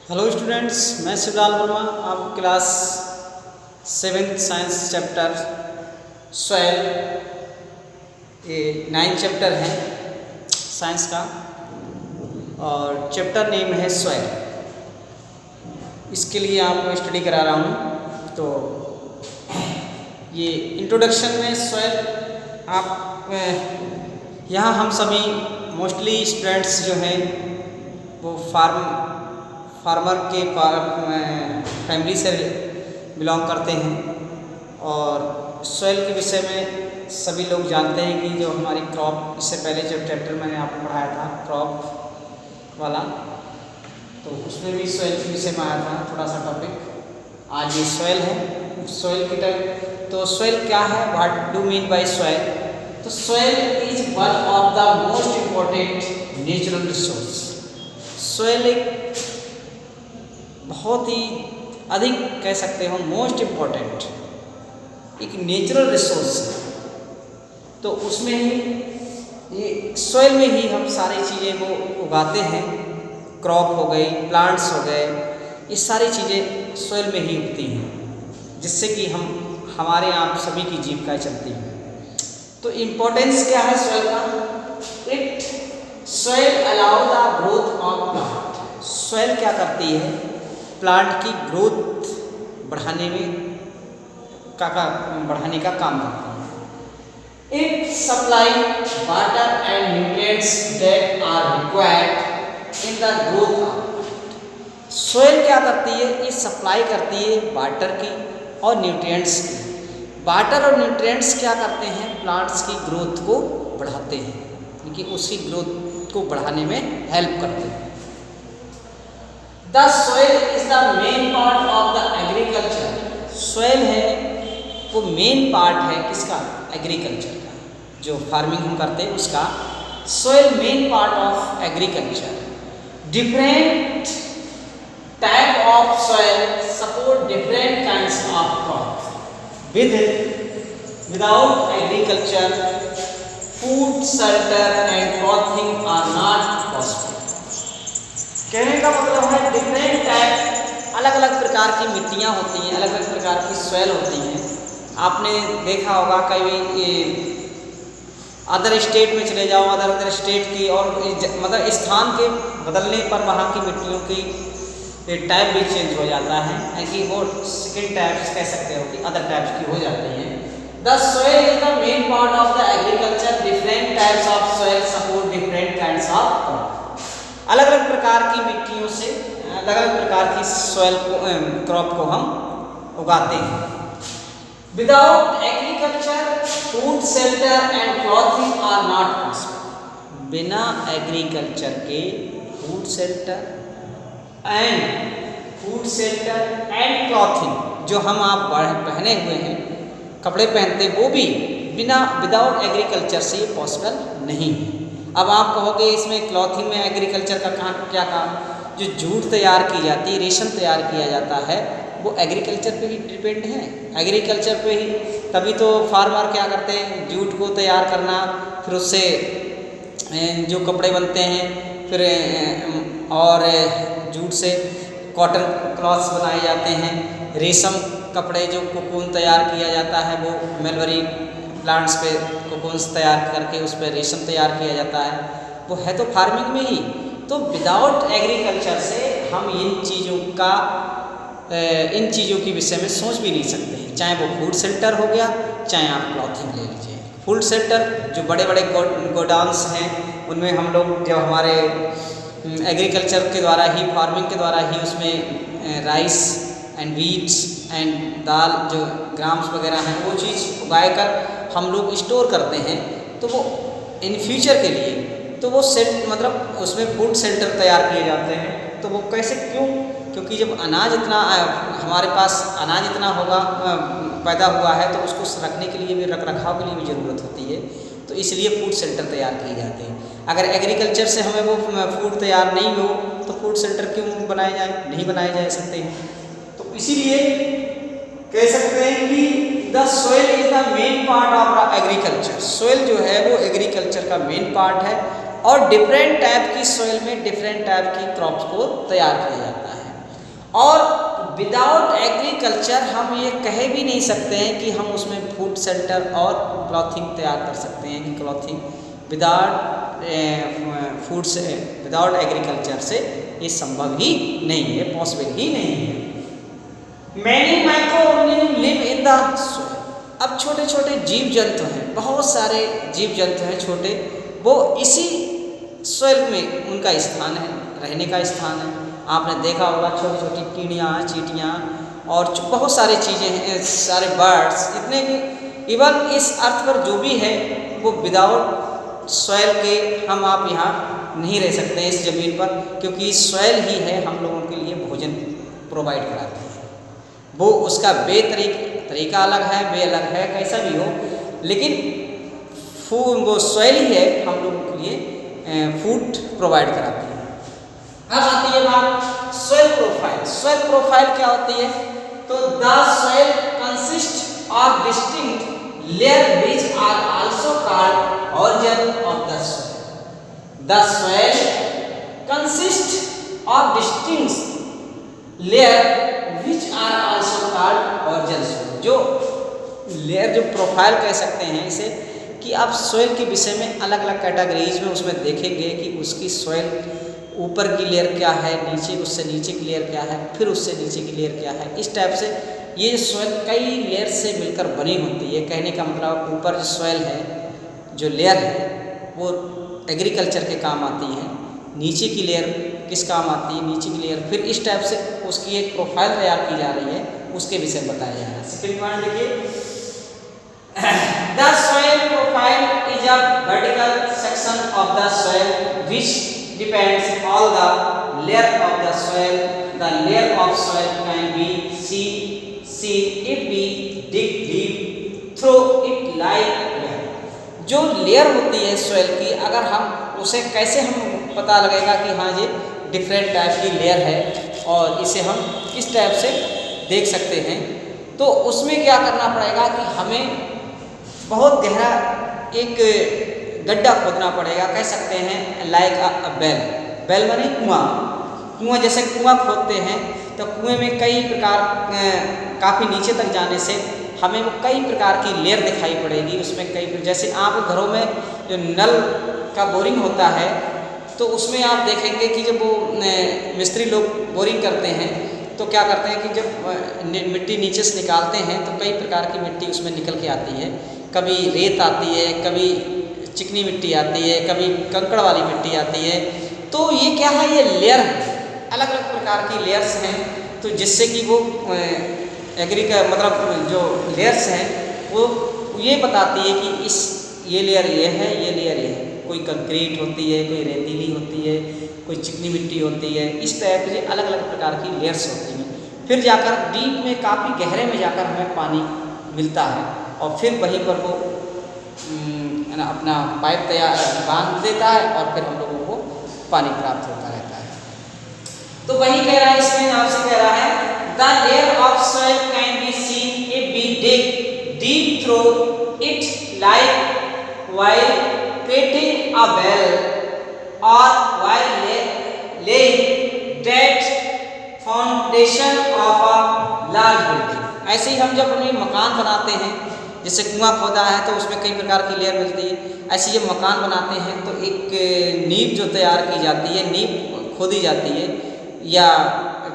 Hello students, मैं शिवलाल वर्मा आपको class 7th science chapter soil, ये 9 चैप्टर है साइंस का और चैप्टर नेम है सॉइल। इसके लिए आपको स्टडी करा रहा हूँ। तो ये इंट्रोडक्शन में सॉइल आप यहाँ हम सभी मोस्टली स्टूडेंट्स जो हैं वो फार्मर के फैमिली से बिलोंग करते हैं और सॉइल के विषय में सभी लोग जानते हैं कि जो हमारी क्रॉप, इससे पहले जो चैप्टर मैंने आपको पढ़ाया था क्रॉप वाला, तो उसमें भी सॉइल के विषय में आया था थोड़ा सा टॉपिक। आज ये सॉइल है। सॉइल की टाइप, तो सॉइल क्या है, what do mean by soil? तो soil is one of the most important natural resource. Soil एक बहुत ही अधिक कह सकते हो मोस्ट इम्पोर्टेंट एक नेचुरल रिसोर्स है। तो उसमें ही ये सॉइल में ही हम सारी चीज़ें वो उगाते हैं। क्रॉप हो गई, प्लांट्स हो गए, ये सारी चीज़ें सॉइल में ही उगती हैं, जिससे कि हमारे यहाँ सभी की जीविका चलती है। तो इम्पोर्टेंस क्या है सॉइल का? It soil allow the growth of plant. Soil क्या करती है? प्लांट की ग्रोथ बढ़ाने का काम करती है। It supply water and nutrients that are required in the growth of. Soil क्या करती है? ये सप्लाई करती है वाटर की और न्यूट्रिएंट्स की। वाटर और न्यूट्रिएंट्स क्या करते हैं? प्लांट्स की ग्रोथ को बढ़ाते हैं, क्योंकि उसकी ग्रोथ को बढ़ाने में हेल्प करते हैं। The soil is the main part of the agriculture. Soil है वो मेन पार्ट है किसका? एग्रीकल्चर का, जो फार्मिंग हम करते हैं उसका। Soil main part of agriculture. Different type of soil support different kinds of crop. Without agriculture food, shelter and clothing are not possible. कहने का मतलब है डिफरेंट टाइप, अलग अलग प्रकार की मिट्टियाँ होती हैं, अलग अलग प्रकार की सॉइल होती हैं। आपने देखा होगा कभी अदर स्टेट में चले जाओ, अदर स्टेट की और मतलब स्थान के बदलने पर वहाँ की मिट्टियों की टाइप भी चेंज हो जाता है, कि वो सेकेंड टाइप्स कह सकते हो कि अदर टाइप्स की हो जाती हैं। The soil is the main part of the agriculture. Different types of soil support different kinds of crop. अलग अलग प्रकार की मिट्टियों से अलग अलग प्रकार की सॉइल को, क्रॉप को हम उगाते हैं। Without agriculture food, shelter and clothing are not possible. बिना एग्रीकल्चर के फूड शेल्टर एंड क्लॉथिंग, जो हम आप पहने हुए हैं, कपड़े पहनते, वो भी विदाउट एग्रीकल्चर से पॉसिबल नहीं है। अब आप कहोगे इसमें क्लॉथिंग में एग्रीकल्चर का क्या काम? जो जूट तैयार की जाती है, रेशम तैयार किया जाता है, वो एग्रीकल्चर पे ही डिपेंड है। एग्रीकल्चर पे ही, तभी तो फार्मर क्या करते हैं, जूट को तैयार करना, फिर उससे जो कपड़े बनते हैं, फिर और जूट से कॉटन क्लॉथ्स बनाए जाते हैं। रेशम कपड़े जो कोकून तैयार किया जाता है, वो मलबरी प्लांट्स पे कोकून्स तैयार करके उस पर रेशम तैयार किया जाता है, वो है तो फार्मिंग में ही। तो विदाउट एग्रीकल्चर से हम इन चीज़ों के विषय में सोच भी नहीं सकते हैं। चाहे वो फूड शेल्टर हो गया, चाहे आप क्लॉथिंग ले लीजिए। फूड शेल्टर जो बड़े बड़े गोडाउन्स हैं, उनमें हम लोग जब हमारे एग्रीकल्चर के द्वारा ही, फार्मिंग के द्वारा ही उसमें राइस एंड वीट्स एंड दाल, जो ग्राम्स वगैरह हैं, वो चीज़ उगा कर हम लोग स्टोर करते हैं। तो वो इन फ्यूचर के लिए, तो वो मतलब उसमें फूड शेल्टर तैयार किए जाते हैं। तो वो कैसे, क्यों? क्योंकि जब अनाज इतना हमारे पास अनाज इतना होगा, पैदा हुआ है, तो उसको रखने के लिए भी, रख रखाव के लिए भी ज़रूरत होती है। तो इसलिए फूड शेल्टर तैयार किए जाते हैं। अगर एग्रीकल्चर से हमें वो फूड तैयार नहीं हो, तो फूड शेल्टर क्यों बनाए जाए? नहीं बनाए जा सकते हैं। तो इसीलिए कह सकते हैं कि the soil is the main part of the agriculture. Soil जो है वो एग्रीकल्चर का मेन पार्ट है और डिफरेंट टाइप की सॉइल में डिफरेंट टाइप की क्रॉप्स को तैयार किया जाता है। और विदाउट एग्रीकल्चर हम ये कह भी नहीं सकते हैं कि हम उसमें फूड सेंटर और क्लॉथिंग तैयार कर सकते हैं कि क्लॉथिंग विदाउट फूड से विदाउट एग्रीकल्चर से ये संभव ही नहीं है, पॉसिबल ही नहीं है। Many micro organism live in the soil. अब छोटे छोटे जीव जंतु हैं, बहुत सारे जीव जंतु हैं छोटे, वो इसी सोइल में उनका स्थान है, रहने का स्थान है। आपने देखा होगा छोटी छोटी कीड़ियाँ, चींटियाँ और बहुत सारी चीज़ें हैं, सारे बर्ड्स, इतने कि इवन इस अर्थ पर जो भी है वो विदाउट सॉइल के हम आप यहाँ नहीं रह सकते हैं इस ज़मीन पर, क्योंकि सॉइल ही है हम लोगों के लिए भोजन प्रोवाइड कराती है। वो उसका तरीका अलग है, अलग है, कैसा भी हो, लेकिन वो सॉइल ही है हम लोगों के लिए फूड प्रोवाइड कराती है। अब आती है बात सॉइल प्रोफाइल। सॉइल प्रोफाइल क्या होती है? तो the soil consist of distinct layer which are also called origin of the soil. The soil consist of distinct layer which are also called origin soil. जो लेयर, जो profile कह सकते हैं इसे, कि आप सॉइल के विषय में अलग अलग कैटेगरीज में उसमें देखेंगे कि उसकी सॉइल ऊपर की लेयर क्या है, नीचे उससे नीचे की लेयर क्या है, फिर उससे नीचे की लेयर क्या है। इस टाइप से ये सॉइल कई लेयर से मिलकर बनी होती है। कहने का मतलब ऊपर जो सॉइल है, जो लेयर है, वो एग्रीकल्चर के काम आती है, नीचे की लेयर किस काम आती है, नीचे की लेयर, फिर इस टाइप से उसकी एक प्रोफाइल तैयार की जा रही है, उसके विषय बताया जा रहा है। सेकंड पॉइंट देखिए, the soil profile is a vertical section of the soil which depends all the layer of the soil. The layer of soil can be seen if we dig deep through it like layer. जो layer होती है soil की, अगर हम उसे कैसे हम पता लगेगा कि हाँ ये डिफरेंट टाइप की लेयर है और इसे हम किस टाइप से देख सकते हैं, तो उसमें क्या करना पड़ेगा कि हमें बहुत गहरा एक गड्ढा खोदना पड़ेगा, कह सकते हैं लाइक अ बेल। बेल माने कुआं जैसे कुआं खोदते हैं, तो कुएं में कई प्रकार, काफ़ी नीचे तक जाने से हमें वो कई प्रकार की लेयर दिखाई पड़ेगी। उसमें कई, जैसे आप घरों में जो नल का बोरिंग होता है, तो उसमें आप देखेंगे कि जब वो मिस्त्री लोग बोरिंग करते हैं तो क्या करते हैं कि जब मिट्टी नीचे से निकालते हैं तो कई प्रकार की मिट्टी उसमें निकल के आती है। कभी रेत आती है, कभी चिकनी मिट्टी आती है, कभी कंकड़ वाली मिट्टी आती है। तो ये क्या है, ये लेयर है, अलग अलग प्रकार की लेयर्स हैं। तो जिससे कि वो मतलब जो लेयर्स हैं वो ये बताती है कि ये लेयर ये है, ये लेयर ये है। कोई कंक्रीट होती है, कोई रेतीली होती है, कोई चिकनी मिट्टी होती है। इस टाइप से अलग अलग प्रकार की लेयर्स होती हैं। फिर जाकर डीप में, काफ़ी गहरे में जाकर हमें पानी मिलता है और फिर वहीं पर वो अपना पाइप तैयार बांध देता है और फिर हम लोगों को पानी प्राप्त होता रहता है। तो वही कह रहा है, इसमें आपसे कह रहा है the layer of soil can be seen if we dig deep through it like while creating a well or while laying that foundation of a large building। ऐसे ही हम जब अपनी मकान बनाते हैं, जैसे कुआं खोदा है तो उसमें कई प्रकार की लेयर मिलती है, ऐसे जब मकान बनाते हैं तो एक नींव जो तैयार की जाती है, नींव खोदी जाती है, या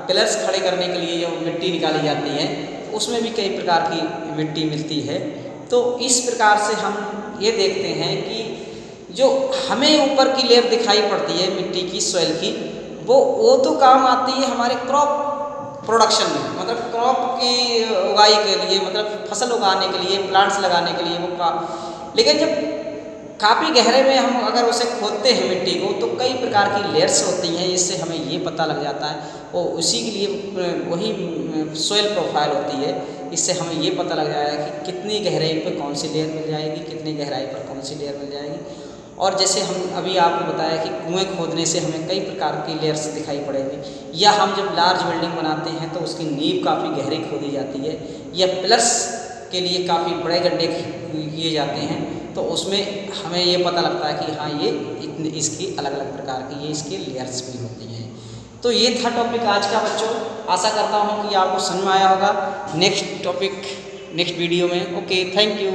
पिलर्स खड़े करने के लिए जो मिट्टी निकाली जाती है, उसमें भी कई प्रकार की मिट्टी मिलती है। तो इस प्रकार से हम ये देखते हैं कि जो हमें ऊपर की लेयर दिखाई पड़ती है मिट्टी की, सॉइल की, वो तो काम आती है हमारे क्रॉप प्रोडक्शन में, मतलब क्रॉप की उगाई के लिए, मतलब फसल उगाने के लिए, प्लांट्स लगाने के लिए वो लेकिन जब काफ़ी गहरे में हम अगर उसे खोदते हैं मिट्टी को, तो कई प्रकार की लेयर्स होती हैं, इससे हमें ये पता लग जाता है। और उसी के लिए वही सॉइल प्रोफाइल होती है, इससे हमें ये पता लग जाएगा कि कितनी गहराई पर कौन सी लेयर मिल जाएगी, कितनी गहराई पर कौन सी लेयर मिल जाएगी। और जैसे हम अभी आपको बताया कि कुएं खोदने से हमें कई प्रकार की लेयर्स दिखाई पड़ेंगी, या हम जब लार्ज बिल्डिंग बनाते हैं तो उसकी नींव काफ़ी गहरी खोदी जाती है, या पिलर्स के लिए काफ़ी बड़े गड्ढे किए जाते हैं, तो उसमें हमें ये पता लगता है कि हाँ ये इसकी अलग अलग प्रकार की ये इसकी लेयर्स भी होती हैं। तो ये था टॉपिक आज का बच्चों। आशा करता हूँ कि आपको समझ में आया होगा। नेक्स्ट टॉपिक नेक्स्ट वीडियो में। Okay, thank you.